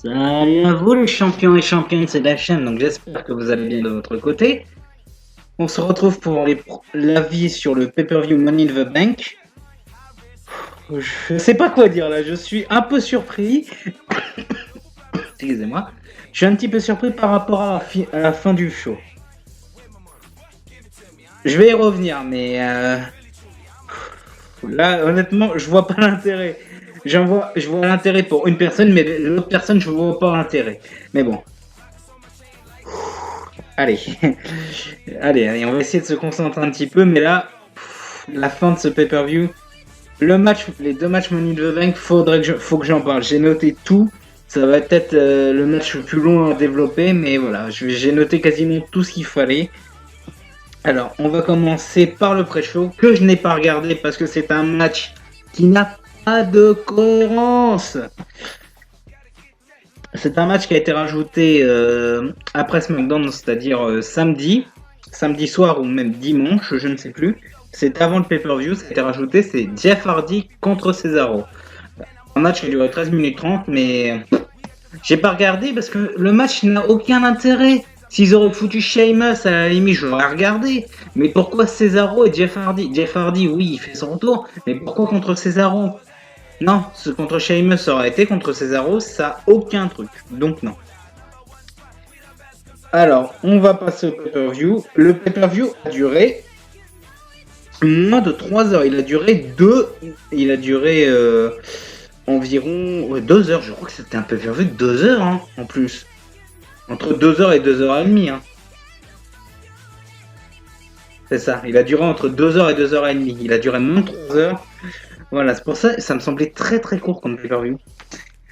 Salut à vous les champions et championnes, c'est la chaîne, donc j'espère que vous allez bien de votre côté. On se retrouve pour l'avis sur le pay-per-view Money in the Bank. Je sais pas quoi dire là, je suis un peu surpris. Excusez-moi. Je suis un petit peu surpris par rapport à la fin du show. Je vais y revenir, mais là honnêtement, je vois pas l'intérêt. Je vois l'intérêt pour une personne, mais l'autre personne, je vois pas l'intérêt. Mais bon, allez. Allez, on va essayer de se concentrer un petit peu, mais là, la fin de ce pay-per-view, les deux matchs Money in the Bank, faut que j'en parle. J'ai noté tout. Ça va être le match le plus long à développer, mais voilà, j'ai noté quasiment tout ce qu'il fallait. Alors, on va commencer par le pré-show, que je n'ai pas regardé parce que c'est un match qui n'a pas de cohérence. C'est un match qui a été rajouté après SmackDown, c'est-à-dire samedi soir ou même dimanche, je ne sais plus. C'est avant le pay-per-view, ça a été rajouté, c'est Jeff Hardy contre Cesaro. Un match qui a duré 13 minutes 30, mais j'ai pas regardé parce que le match n'a aucun intérêt. S'ils auraient foutu Sheamus, à la limite, je l'aurais regardé. Mais pourquoi Cesaro et Jeff Hardy? Jeff Hardy, oui, il fait son retour, mais pourquoi contre Cesaro? Non, contre Sheamus ça aurait été, contre Cesaro, ça a aucun truc. Donc non. Alors, on va passer au pay-per-view. Le pay-per-view a duré moins de 3 heures. Il a duré environ 2 heures. Je crois que c'était un pay-per-view de 2 heures hein, en plus. Entre 2 heures et 2 heures et demie. Hein. C'est ça. Il a duré entre 2 heures et 2 heures et demie. Il a duré moins de 3 heures. Voilà, c'est pour ça ça me semblait très très court comme pay-per-view.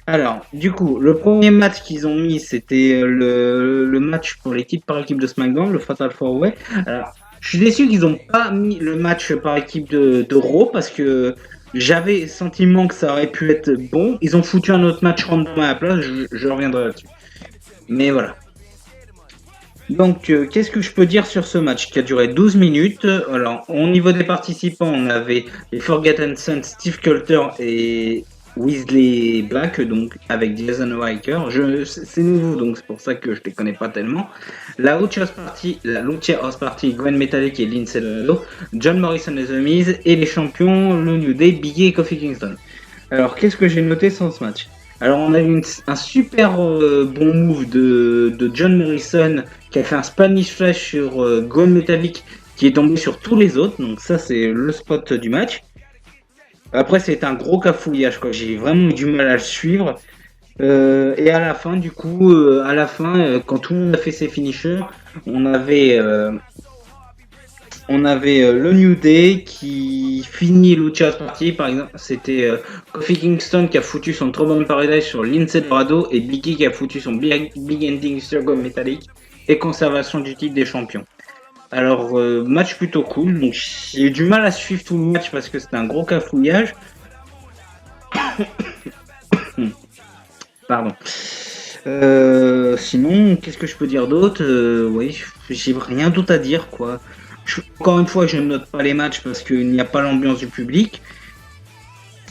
Alors, du coup, le premier match qu'ils ont mis, c'était le match pour l'équipe par équipe de SmackDown, le Fatal 4-Way. Alors, je suis déçu qu'ils n'ont pas mis le match par équipe de Raw parce que j'avais le sentiment que ça aurait pu être bon. Ils ont foutu un autre match random à la place, je reviendrai là-dessus. Mais voilà. Donc, qu'est-ce que je peux dire sur ce match qui a duré 12 minutes? Alors, au niveau des participants, on avait les Forgotten Sons, Steve Coulter et Weasley Black, donc avec Jason Riker. C'est nouveau, donc c'est pour ça que je les connais pas tellement. La Lucha House Party, Gwen Metallic et Lindsay Lohan, John Morrison et The Miz, et les champions, le New Day, Big E et Kofi Kingston. Alors, qu'est-ce que j'ai noté sur ce match? Alors, on a eu un super bon move de John Morrison qui a fait un Spanish Flash sur Gwen Metallic qui est tombé sur tous les autres. Donc, ça, c'est le spot du match. Après, c'est un gros cafouillage, quoi. J'ai vraiment eu du mal à le suivre. Et à la fin, du coup, quand tout le monde a fait ses finishers, on avait le New Day qui finit Lucha Party, par exemple. C'était Kofi Kingston qui a foutu son Trouble in Paradise sur Lindsay Dorado et Biggie qui a foutu son Big Ending sur Gone Metallic et conservation du titre des champions. Alors, match plutôt cool. Donc, j'ai eu du mal à suivre tout le match parce que c'était un gros cafouillage. Pardon. Sinon, qu'est-ce que je peux dire d'autre? Oui, j'ai rien d'autre à dire, quoi. Encore une fois, je ne note pas les matchs parce qu'il n'y a pas l'ambiance du public.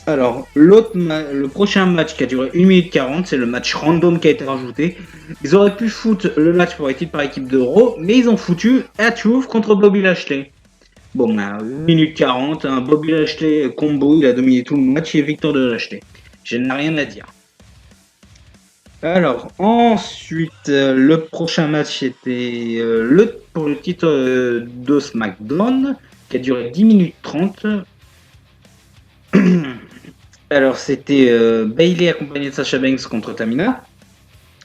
Alors, le prochain match qui a duré 1 minute 40, c'est le match random qui a été rajouté. Ils auraient pu foutre le match pour équipe par équipe de Raw, mais ils ont foutu R-Truth contre Bobby Lashley. Bon, 1 minute 40, un Bobby Lashley combo, il a dominé tout le match et victoire de Lashley. Je n'ai rien à dire. Alors, ensuite, le prochain match était pour le titre de SmackDown, qui a duré 10 minutes 30. Alors, c'était Bayley accompagné de Sasha Banks contre Tamina.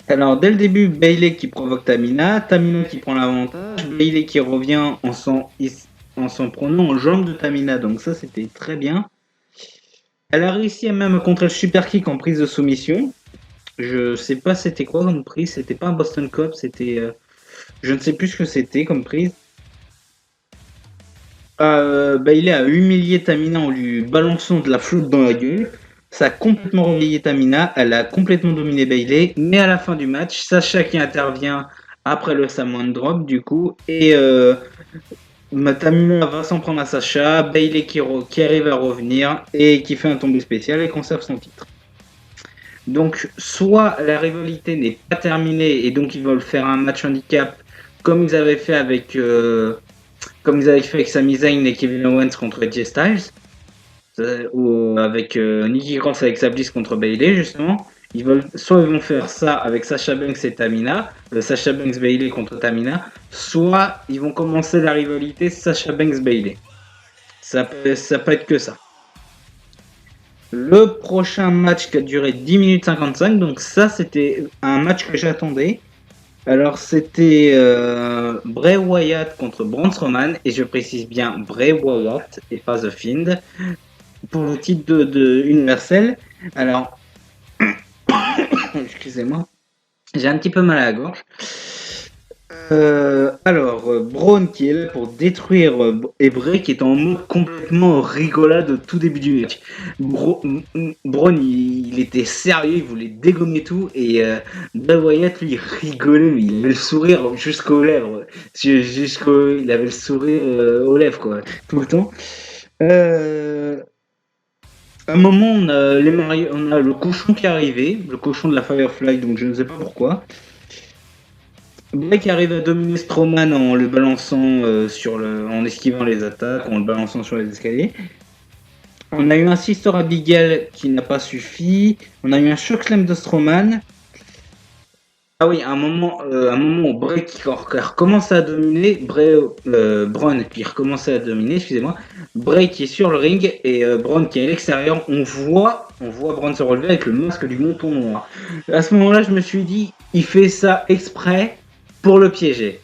Alors, dès le début, Bayley qui provoque Tamina qui prend l'avantage, Bayley qui revient en s'en prenant en jambe de Tamina, donc ça, c'était très bien. Elle a réussi à même contrer le super kick en prise de soumission. Je sais pas c'était quoi comme prise, c'était pas un Boston Cop, c'était je ne sais plus ce que c'était comme prise. Bayley a humilié Tamina en lui balançant de la flotte dans la gueule. Ça a complètement réveillé Tamina, elle a complètement dominé Bayley, mais à la fin du match, Sasha qui intervient après le Samoan Drop du coup, et Tamina va s'en prendre à Sasha, Bayley qui arrive à revenir et qui fait un tombé spécial et conserve son titre. Donc, soit la rivalité n'est pas terminée et donc ils veulent faire un match handicap comme ils avaient fait avec, Sami Zayn et Kevin Owens contre AJ Styles, ou avec Nikki Cross avec sa Bliss contre Bayley justement. Soit ils vont faire ça avec Sasha Banks et Tamina, Sasha Banks Bayley contre Tamina, soit ils vont commencer la rivalité Sasha Banks Bayley. Ça peut être que ça. Le prochain match qui a duré 10 minutes 55, donc ça c'était un match que j'attendais. Alors c'était Bray Wyatt contre Braun Strowman, et je précise bien Bray Wyatt et pas The Fiend, pour le titre de Universel. Alors, excusez-moi, j'ai un petit peu mal à la gorge. Braun qui est là pour détruire et Bray qui est en mode complètement rigolade au tout début du match. Braun il était sérieux, il voulait dégommer tout, et Bray Wyatt lui il rigolait, mais il avait le sourire jusqu'aux lèvres. Il avait le sourire aux lèvres quoi, tout le temps. À un moment on a, on a le cochon qui est arrivé, le cochon de la Firefly, donc je ne sais pas pourquoi. Bray qui arrive à dominer Strowman en le balançant en esquivant les attaques, en le balançant sur les escaliers. On a eu un Sister Abigail qui n'a pas suffi. On a eu un chokeslam de Strowman. Ah oui, à un moment où Bray qui recommence à dominer, Braun qui recommence à dominer, excusez-moi, Bray qui est sur le ring et Braun qui est à l'extérieur, on voit Braun se relever avec le masque du menton noir. À ce moment-là, je me suis dit, il fait ça exprès pour le piéger.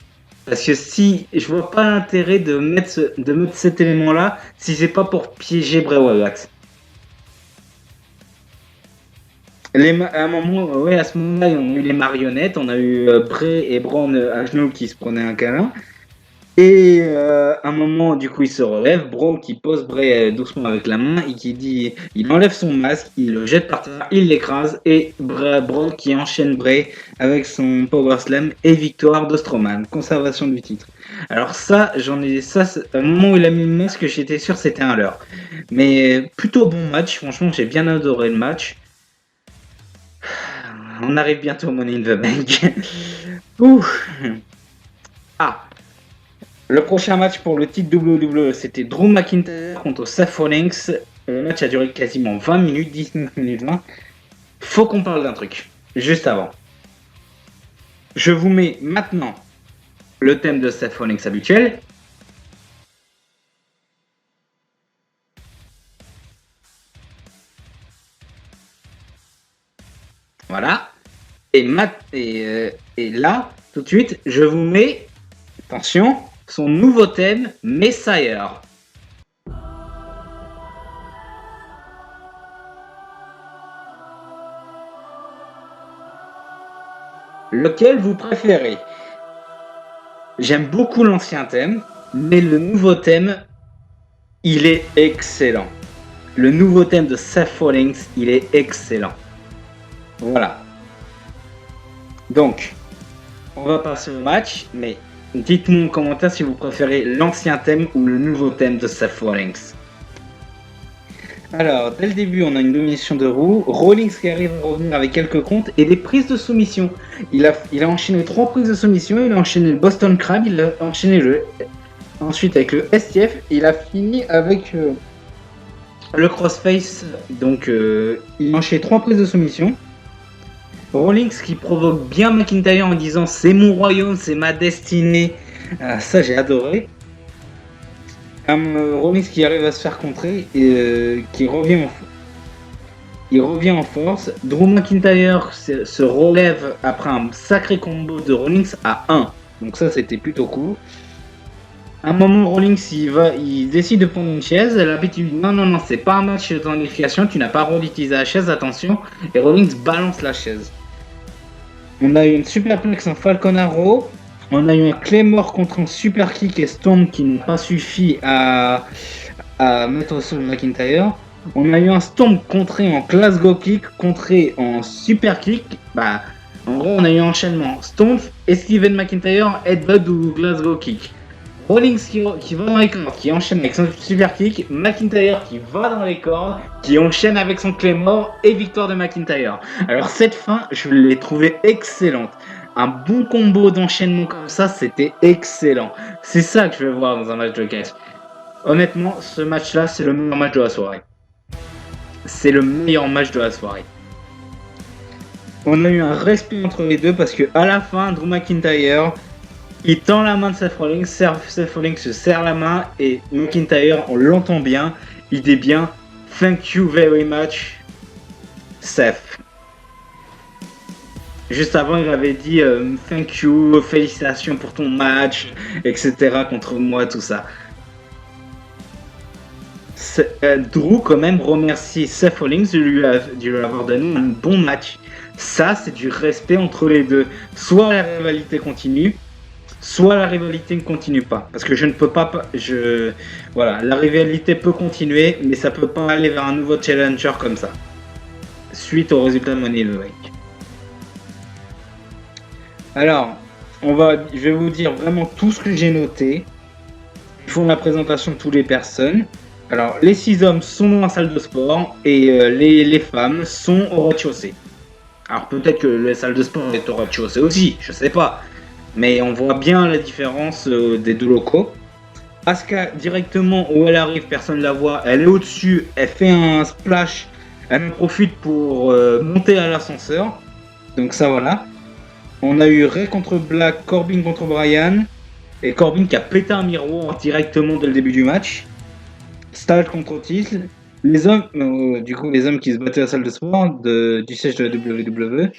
Parce que si je vois pas l'intérêt de mettre cet élément-là, si c'est pas pour piéger Bray Wyatt. À ce moment-là, on a eu les marionnettes, on a eu Bray et Braun à genoux qui se prenaient un câlin. Et à un moment, du coup, il se relève, Braun qui pose Bray doucement avec la main et qui dit, il enlève son masque, il le jette par terre, il l'écrase, et Braun qui enchaîne Bray avec son Power Slam et victoire de Strowman, conservation du titre. Alors ça, à un moment où il a mis le masque, j'étais sûr c'était un leurre. Mais plutôt bon match, franchement, j'ai bien adoré le match. On arrive bientôt au Money in the Bank. Ouh. Ah, le prochain match pour le titre WWE, c'était Drew McIntyre contre Seth Rollins. Le match a duré quasiment 20 minutes, 19 minutes 20. Faut qu'on parle d'un truc, juste avant. Je vous mets maintenant le thème de Seth Rollins habituel. Voilà. Et là, tout de suite, je vous mets, attention, son nouveau thème, Messiah. Lequel vous préférez? J'aime beaucoup l'ancien thème, mais le nouveau thème, il est excellent. Le nouveau thème de Seth Rollins, il est excellent. Voilà. Donc, on va passer au match, mais dites-moi en commentaire si vous préférez l'ancien thème ou le nouveau thème de Seth Rollins. Alors, dès le début, on a une domination de Rollins qui arrive à revenir avec quelques comptes et des prises de soumission. Il a enchaîné 3 prises de soumission, il a enchaîné le Boston Crab, il a enchaîné ensuite avec le STF, et il a fini avec le crossface. Donc, il a enchaîné 3 prises de soumission. Rollins qui provoque bien McIntyre en disant c'est mon royaume, c'est ma destinée. Ça j'ai adoré. Rollins qui arrive à se faire contrer et qui revient en force. Drew McIntyre se relève après un sacré combo de Rollins à 1. Donc ça c'était plutôt cool. À un moment Rollins il décide de prendre une chaise. L'habitude dit non, c'est pas un match de qualification, tu n'as pas le droit d'utiliser la chaise, attention. Et Rollins balance la chaise. On a eu une superplex en Falcon Arrow. On a eu un Claymore contre un super kick et Storm qui n'ont pas suffi à mettre au sol McIntyre. On a eu un Storm contré en Glasgow kick, contré en super kick. En gros, on a eu un enchaînement Storm et Steven McIntyre, headbutt ou Glasgow kick. Rollins qui va dans les cordes, qui enchaîne avec son super kick, McIntyre qui va dans les cordes, qui enchaîne avec son Claymore et victoire de McIntyre. Alors cette fin, je l'ai trouvée excellente. Un bon combo d'enchaînement comme ça, c'était excellent. C'est ça que je veux voir dans un match de catch. Honnêtement, ce match-là, c'est le meilleur match de la soirée. C'est le meilleur match de la soirée. On a eu un respect entre les deux parce que à la fin, Drew McIntyre, il tend la main de Seth Rollins, Seth Rollins se serre la main et McIntyre, on l'entend bien, il dit bien « Thank you very much, Seth ». Juste avant, il avait dit « Thank you, félicitations pour ton match, etc. contre moi, tout ça ». Drew quand même remercie Seth Rollins de lui avoir donné un bon match. Ça, c'est du respect entre les deux. Soit la rivalité continue, soit la rivalité ne continue pas. Parce que je ne peux pas... Voilà, la rivalité peut continuer, mais ça peut pas aller vers un nouveau challenger comme ça. Suite au résultat de Money in the Bank. Alors, je vais vous dire vraiment tout ce que j'ai noté. Ils font la présentation de toutes les personnes. Alors, les 6 hommes sont dans la salle de sport et les femmes sont au rez-de-chaussée. Alors, peut-être que la salle de sport est au rez-de-chaussée aussi, je sais pas. Mais on voit bien la différence des deux locaux. Asuka, directement où elle arrive, personne ne la voit. Elle est au-dessus, elle fait un splash. Elle en profite pour monter à l'ascenseur. Donc ça, voilà. On a eu Ray contre Black, Corbin contre Bryan. Et Corbin qui a pété un miroir directement dès le début du match. Styles contre Otis. Les hommes, les hommes qui se battaient à la salle de sport du siège de la WWE.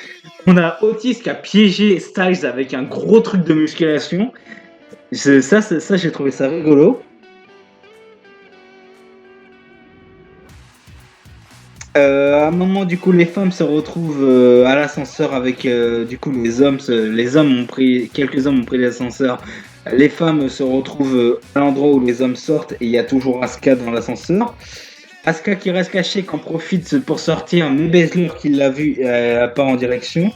On a Otis qui a piégé Styles avec un gros truc de musculation. Ça, j'ai trouvé ça rigolo. À un moment, du coup, les femmes se retrouvent à l'ascenseur avec, du coup, les hommes. Quelques hommes ont pris l'ascenseur. Les femmes se retrouvent à l'endroit où les hommes sortent et il y a toujours Asuka dans l'ascenseur. Asuka qui reste cachée, qui en profite pour sortir, mais Baszler qui l'a vu part en direction.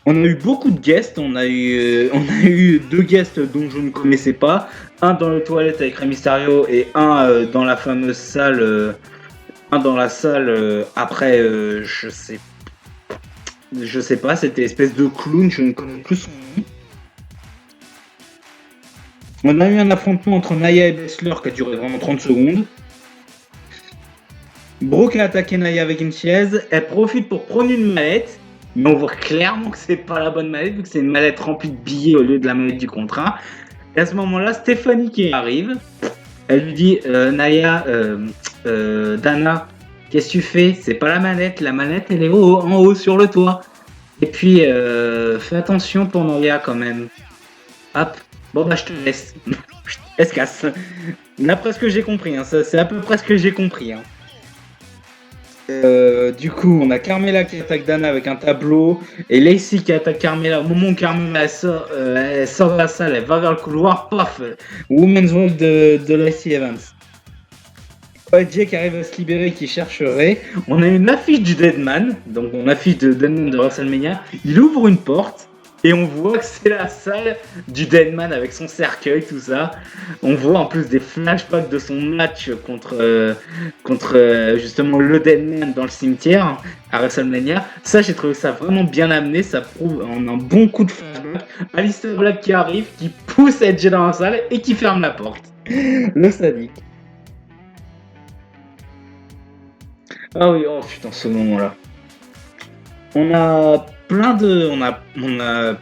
On a eu beaucoup de guests, on a eu 2 guests dont je ne connaissais pas. Un dans les toilettes avec Rey Mysterio et un dans la fameuse salle. Un dans la salle après, je sais pas, c'était espèce de clown, je ne connais plus son nom. On a eu un affrontement entre Nia et Baszler qui a duré vraiment 30 secondes. Brooke a attaqué Nia avec une chaise. Elle profite pour prendre une mallette. Mais on voit clairement que c'est pas la bonne mallette, vu que c'est une mallette remplie de billets au lieu de la mallette du contrat. Et à ce moment-là, Stéphanie qui arrive. Elle lui dit Nia, Dana, qu'est-ce que tu fais? C'est pas la mallette elle est en haut sur le toit. Et puis, fais attention pour Nia quand même. Hop. Bon bah je te laisse. Elle se casse. D'après ce que j'ai compris, hein, c'est à peu près ce que j'ai compris. Hein. Du coup, on a Carmella qui attaque Dana avec un tableau et Lacey qui attaque Carmella. Au moment où Carmella sort de la salle, elle va vers le couloir, paf, Women's World de Lacey Evans. AJ qui arrive à se libérer, qui chercherait. On a une affiche du Deadman, donc on affiche de Deadman de WrestleMania. Il ouvre une porte. Et on voit que c'est la salle du Deadman avec son cercueil, tout ça. On voit en plus des flashbacks de son match contre justement le Deadman dans le cimetière à WrestleMania. Ça, j'ai trouvé ça vraiment bien amené. Ça prouve un bon coup de flashback. Aleister Black qui arrive, qui pousse Edge dans la salle et qui ferme la porte. Le sadique. Ah oui, oh putain, ce moment-là. On a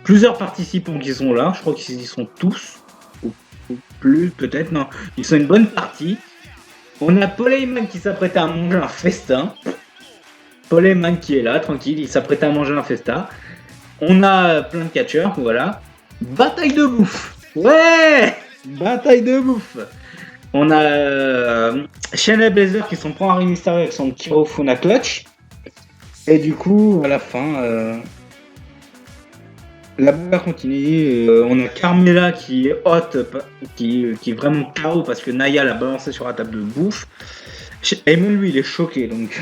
plusieurs participants qui sont là. Je crois qu'ils y sont tous. Ou plus, peut-être. Non, ils sont une bonne partie. On a Paul Heyman qui s'apprête à manger un festin. Paul Heyman qui est là, tranquille. Il s'apprête à manger un festin. On a plein de catcheurs, voilà. Bataille de bouffe. Ouais, bataille de bouffe. On a Shayna Baszler qui s'en prend à Rey Mysterio avec son Kirofuna Clutch. Et du coup, à la fin, la bagarre continue. On a Carmella qui est hot, qui est vraiment KO parce que Nia l'a balancé sur la table de bouffe. Heyman, lui, il est choqué. Donc,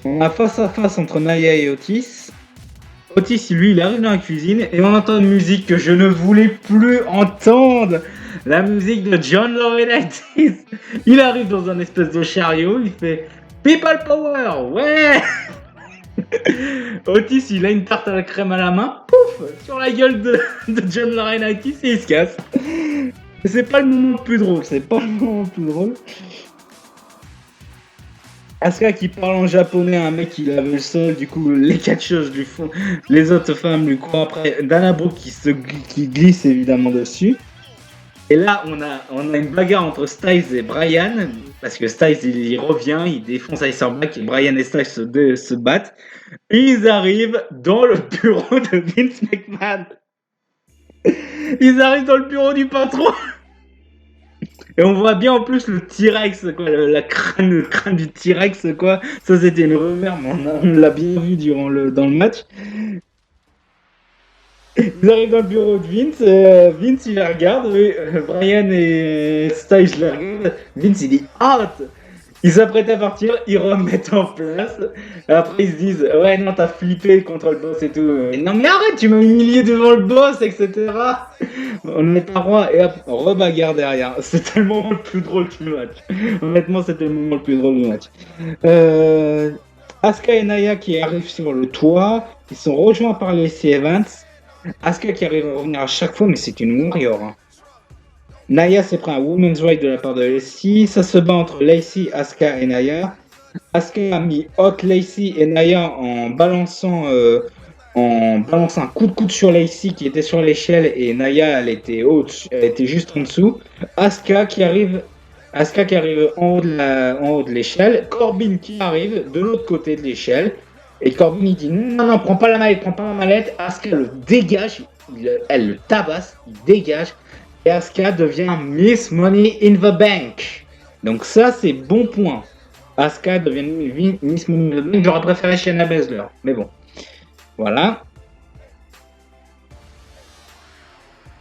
on a face à face entre Nia et Otis. Otis, lui, il arrive dans la cuisine et on entend une musique que je ne voulais plus entendre. La musique de John Laurinaitis. Il arrive dans un espèce de chariot, il fait People Power, ouais. Otis, il a une tarte à la crème à la main, pouf, sur la gueule de John Laurinaitis et il se casse. Et c'est pas le moment le plus drôle, c'est pas le moment le plus drôle. Asuka qui parle en japonais à un mec qui lave le sol, du coup les catcheuses lui font, les autres femmes lui courent après, Dana Brooke qui glisse évidemment dessus. Et là on a une bagarre entre Styles et Bryan, parce que Styles il revient, il défonce Aleister Black et Bryan et Styles se battent. Et ils arrivent dans le bureau de Vince McMahon. Ils arrivent dans le bureau du patron. Et on voit bien en plus le T-Rex, quoi, le crâne du T-Rex, quoi. Ça, c'était une rumeur, mais on l'a bien vu dans le match. Ils arrivent dans le bureau de Vince, Vince il la regarde, Bryan et Styles la regardent. Vince il dit out. Ils s'apprêtent à partir, ils remettent en place. Après ils se disent ouais non t'as flippé contre le boss et tout. Non mais arrête tu m'as humilié devant le boss etc. On n'est pas roi et hop rebagarre derrière. C'était le moment le plus drôle du match. Honnêtement c'était le moment le plus drôle du match. Asuka et Naya qui arrivent sur le toit, ils sont rejoints par Lacey Evans. Asuka qui arrive à revenir à chaque fois mais c'est une warrior. Hein. Naya s'est pris un women's right de la part de Lacey. Ça se bat entre Lacey, Asuka et Naya. Asuka a mis Hot Lacey et Naya en balançant un coup de coude sur Lacey qui était sur l'échelle et Naya elle était juste en dessous. Asuka qui arrive en haut de l'échelle. Corbin qui arrive de l'autre côté de l'échelle. Et Corbin il dit non, prends pas la mallette. Asuka le dégage, elle le tabasse, il dégage. Et Asuka devient Miss Money in the Bank. Donc ça, c'est bon point. Asuka devient Miss Money in the Bank. J'aurais préféré Shayna Baszler. Mais bon. Voilà.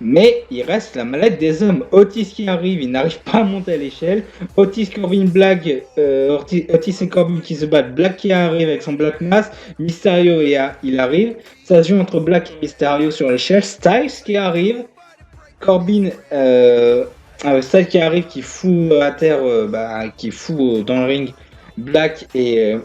Mais il reste la mallette des hommes. Otis qui arrive, il n'arrive pas à monter à l'échelle. Otis, Corbin, Black, Otis et Corbin qui se battent. Black qui arrive avec son Black Mass. Mysterio il arrive. Ça se joue entre Black et Mysterio sur l'échelle. Styles qui arrive. Corbin, Styles qui arrive, qui fout à terre, qui fout dans le ring Black et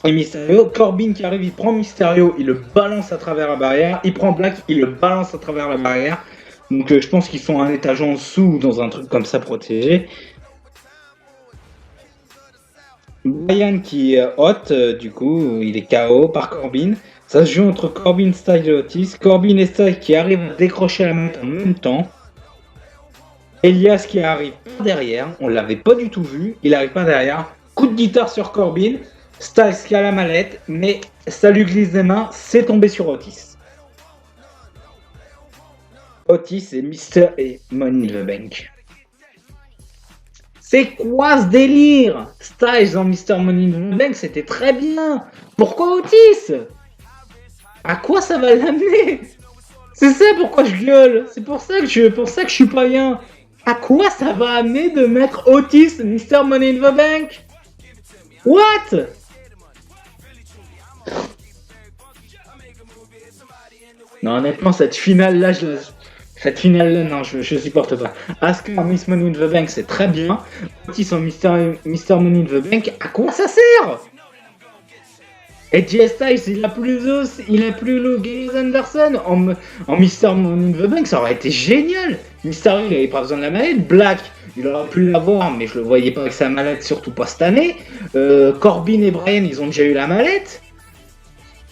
Mysterio. Corbin qui arrive, il prend Mysterio, il le balance à travers la barrière. Il prend Black, il le balance à travers la barrière. Donc je pense qu'ils sont un étage en dessous dans un truc comme ça protégé. Bryan qui est hot, du coup, il est KO par Corbin. Ça se joue entre Corbin, Styles et Otis. Corbin et Styles qui arrivent à décrocher la main en même temps. Elias qui arrive par derrière. On l'avait pas du tout vu. Il arrive par derrière. Coup de guitare sur Corbin. Styles qui a la mallette. Mais ça lui glisse des mains. C'est tombé sur Otis. Otis et Mister et Money in the Bank. C'est quoi ce délire? Styles en Mister Money in the Bank, c'était très bien. Pourquoi Otis? À quoi ça va l'amener? C'est ça pourquoi je gueule. C'est pour ça que je suis pas bien. À quoi ça va amener de mettre Otis Mr. Money in the Bank? What? Non honnêtement cette finale là non je supporte pas. Asuka en Miss Money in the Bank c'est très bien. Otis en Mr. Money in the Bank, à quoi ça sert? Et AJ Styles, il a plus le Gary Anderson en Mr. Money in the Bank, ça aurait été génial. Mysterio, il avait pas besoin de la mallette. Black, il aurait pu l'avoir, mais je le voyais pas avec sa mallette, surtout pas cette année. Corbin et Bryan, ils ont déjà eu la mallette.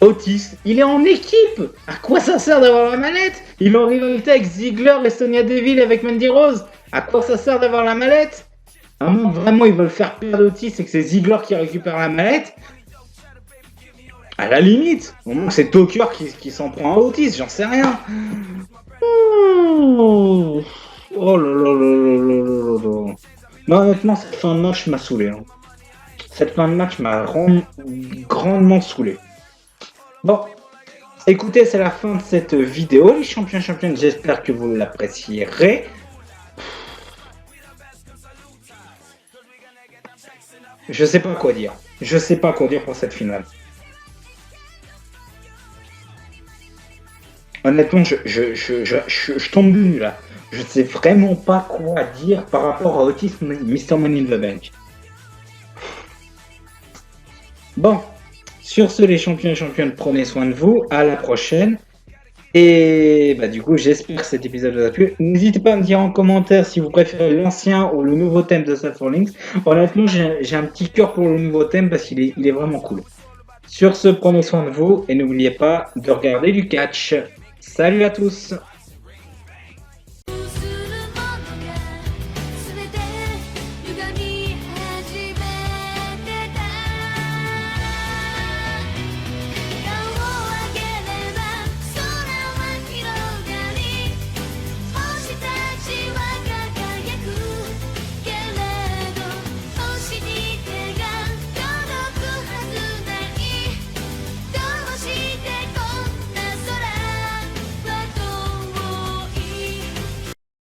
Otis, il est en équipe. À quoi ça sert d'avoir la mallette? Il est en rivalité avec Ziggler et Sonya Deville avec Mandy Rose. À quoi ça sert d'avoir la mallette? À moins vraiment ils veulent faire perdre Otis et que c'est Ziggler qui récupère la mallette. À la limite, au moins c'est Tucker qui s'en prend à Otis, j'en sais rien. Oh là là là là là là. Non, honnêtement, cette fin de match m'a saoulé. Hein. Cette fin de match m'a grandement saoulé. Bon, écoutez, c'est la fin de cette vidéo, les championnes, j'espère que vous l'apprécierez. Je sais pas quoi dire pour cette finale. Honnêtement, je tombe de nu là. Je sais vraiment pas quoi dire par rapport à Otis Mr. Money in the Bank. Bon, sur ce, les champions et championnes, prenez soin de vous. À la prochaine. Et bah, du coup, j'espère que cet épisode vous a plu. N'hésitez pas à me dire en commentaire si vous préférez l'ancien ou le nouveau thème de Seth Rollins. Honnêtement, j'ai un petit cœur pour le nouveau thème parce qu'il est vraiment cool. Sur ce, prenez soin de vous et n'oubliez pas de regarder du catch. Salut à tous!